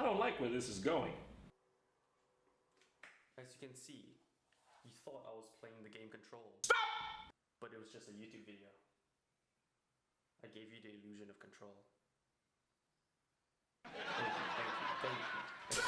don't like where this is going. As you can see, you thought I was playing the game Control. Stop! But it was just a YouTube video. I gave you the illusion of control. Thank you.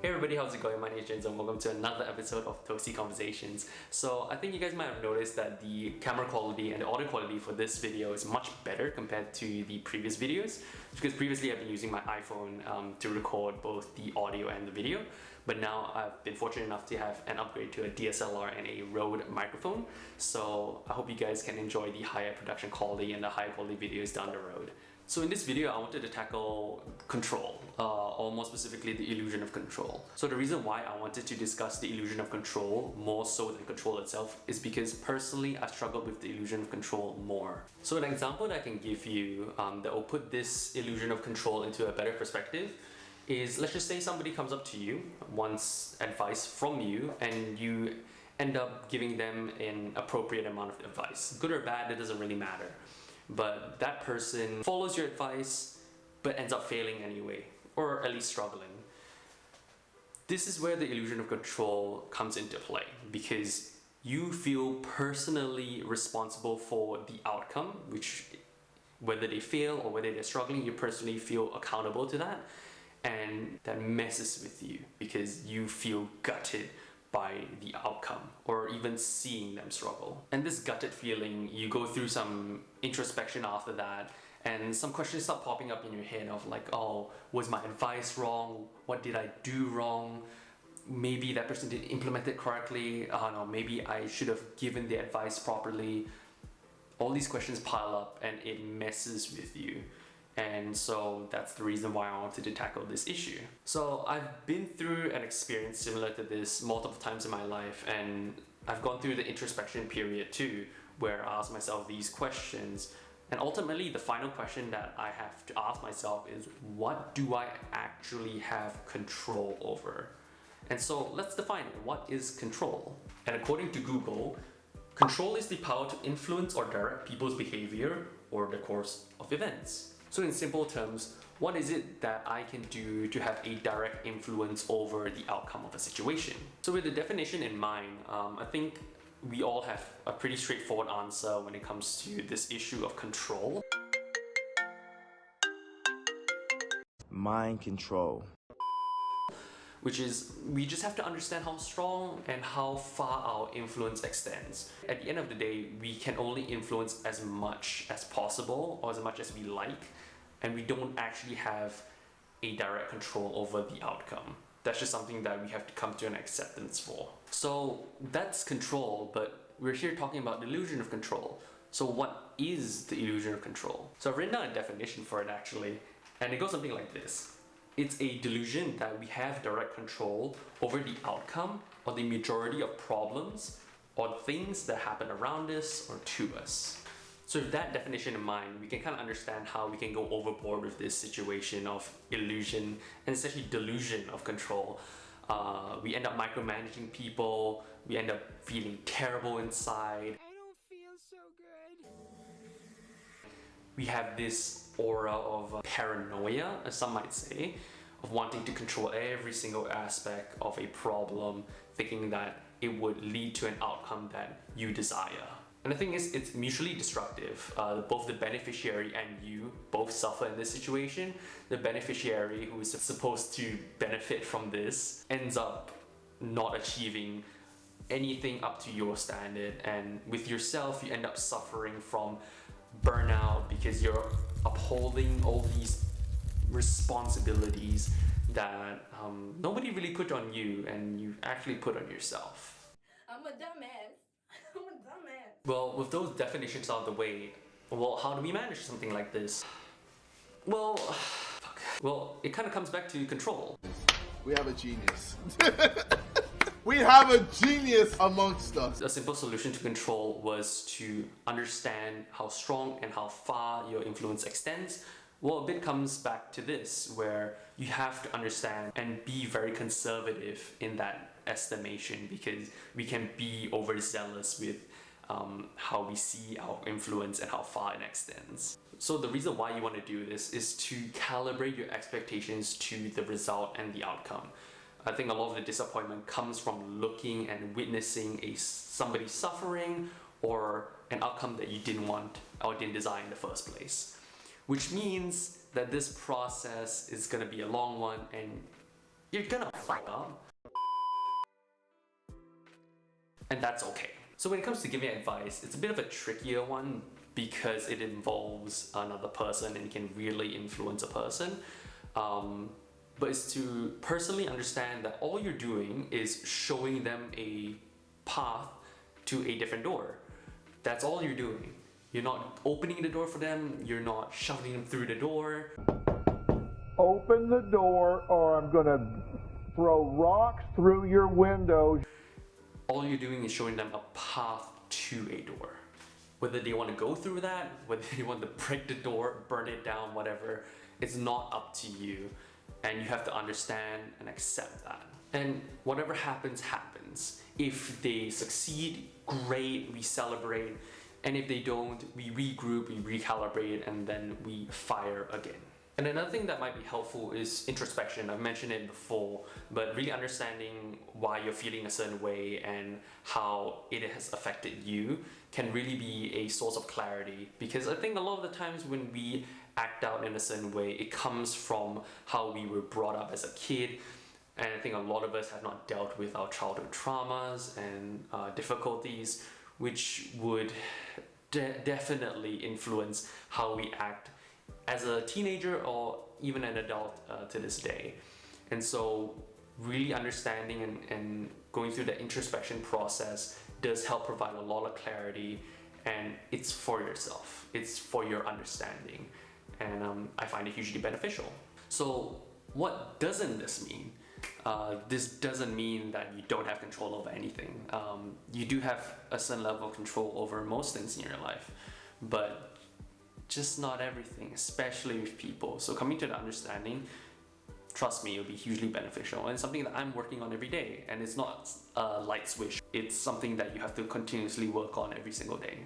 Hey everybody, how's it going? My name is James and welcome to another episode of Toasty Conversations. So I think you guys might have noticed that the camera quality and the audio quality for this video is much better compared to the previous videos, because previously I've been using my iPhone to record both the audio and the video, but now I've been fortunate enough to have an upgrade to a DSLR and a Rode microphone. So I hope you guys can enjoy the higher production quality and the higher quality videos down the road. So in this video, I wanted to tackle control, or more specifically the illusion of control. So the reason why I wanted to discuss the illusion of control more so than control itself is because personally I've struggled with the illusion of control more. So an example that I can give you that will put this illusion of control into a better perspective is, let's just say somebody comes up to you, wants advice from you, and you end up giving them an appropriate amount of advice. Good or bad, it doesn't really matter. But that person follows your advice but ends up failing anyway, or at least struggling. This is where the illusion of control comes into play, because you feel personally responsible for the outcome, which whether they fail or whether they're struggling, you personally feel accountable to that, and that messes with you because you feel gutted by the outcome or even seeing them struggle. And this gutted feeling, you go through some introspection after that, and some questions start popping up in your head of like, oh, was my advice wrong? What did I do wrong? Maybe that person didn't implement it correctly. I don't know, maybe I should have given the advice properly. All these questions pile up and it messes with you. And so that's the reason why I wanted to tackle this issue. So I've been through an experience similar to this multiple times in my life, and I've gone through the introspection period too, where I ask myself these questions. And ultimately the final question that I have to ask myself is, what do I actually have control over? And so let's define it. What is control? And according to Google, control is the power to influence or direct people's behavior or the course of events. So in simple terms, what is it that I can do to have a direct influence over the outcome of a situation? So with the definition in mind, I think we all have a pretty straightforward answer when it comes to this issue of control. Mind control. Which is, we just have to understand how strong and how far our influence extends. At the end of the day, we can only influence as much as possible or as much as we like, and we don't actually have a direct control over the outcome. That's just something that we have to come to an acceptance for. So that's control, but we're here talking about the illusion of control. So what is the illusion of control? So I've written down a definition for it actually, and it goes something like this. It's a delusion that we have direct control over the outcome or the majority of problems or things that happen around us or to us. So with that definition in mind, we can kind of understand how we can go overboard with this situation of illusion and essentially delusion of control. We end up micromanaging people, we end up feeling terrible inside. I don't feel so good. We have this aura of paranoia, as some might say, of wanting to control every single aspect of a problem, thinking that it would lead to an outcome that you desire. And the thing is, it's mutually destructive. Both the beneficiary and you both suffer in this situation. The beneficiary, who is supposed to benefit from this, ends up not achieving anything up to your standard, and with yourself you end up suffering from burnout because you're upholding all these responsibilities that nobody really put on you and you actually put on yourself. I'm a dumbass. I'm a dumbass. Well, with those definitions out of the way, well, how do we manage something like this? Well, it kind of comes back to control. We have a genius. We have a genius amongst us. A simple solution to control was to understand how strong and how far your influence extends. Well, a bit comes back to this, where you have to understand and be very conservative in that estimation, because we can be overzealous with how we see our influence and how far it extends. So the reason why you want to do this is to calibrate your expectations to the result and the outcome. I think a lot of the disappointment comes from looking and witnessing somebody suffering or an outcome that you didn't want or didn't design in the first place. Which means that this process is going to be a long one and you're gonna fuck up. And that's okay. So when it comes to giving advice, it's a bit of a trickier one because it involves another person and can really influence a person. But it's to personally understand that all you're doing is showing them a path to a different door. That's all you're doing. You're not opening the door for them, you're not shoving them through the door. Open the door or I'm gonna throw rocks through your windows. All you're doing is showing them a path to a door. Whether they want to go through that, whether they want to break the door, burn it down, whatever, it's not up to you. And you have to understand and accept that. And whatever happens, happens. If they succeed, great, we celebrate. And if they don't, we regroup, we recalibrate, and then we fire again. And another thing that might be helpful is introspection. I've mentioned it before, but really understanding why you're feeling a certain way and how it has affected you can really be a source of clarity. Because I think a lot of the times when we act out in a certain way, it comes from how we were brought up as a kid. And I think a lot of us have not dealt with our childhood traumas and difficulties, which would definitely influence how we act as a teenager or even an adult to this day. And so really understanding and going through the introspection process does help provide a lot of clarity, and it's for yourself, it's for your understanding, and I find it hugely beneficial. So what doesn't this mean? This doesn't mean that you don't have control over anything. You do have a certain level of control over most things in your life, but just not everything, especially with people. So coming to the understanding, trust me, it'll be hugely beneficial, and something that I'm working on every day. And it's not a light switch, it's something that you have to continuously work on every single day.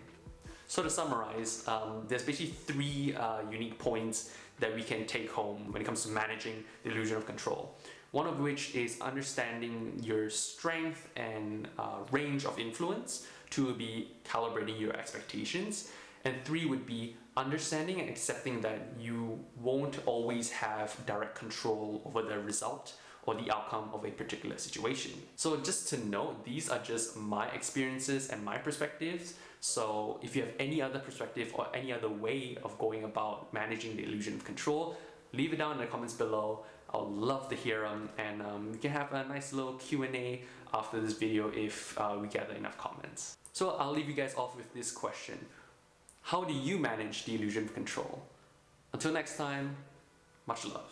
So to summarize, there's basically three unique points that we can take home when it comes to managing the illusion of control. One of which is understanding your strength and range of influence. Two would be calibrating your expectations. And three would be understanding and accepting that you won't always have direct control over the result or the outcome of a particular situation. So just to note, these are just my experiences and my perspectives. So if you have any other perspective or any other way of going about managing the illusion of control, leave it down in the comments below. I'll love to hear them, and we can have a nice little Q&A after this video if we gather enough comments. So I'll leave you guys off with this question. How do you manage the illusion of control? Until next time, much love.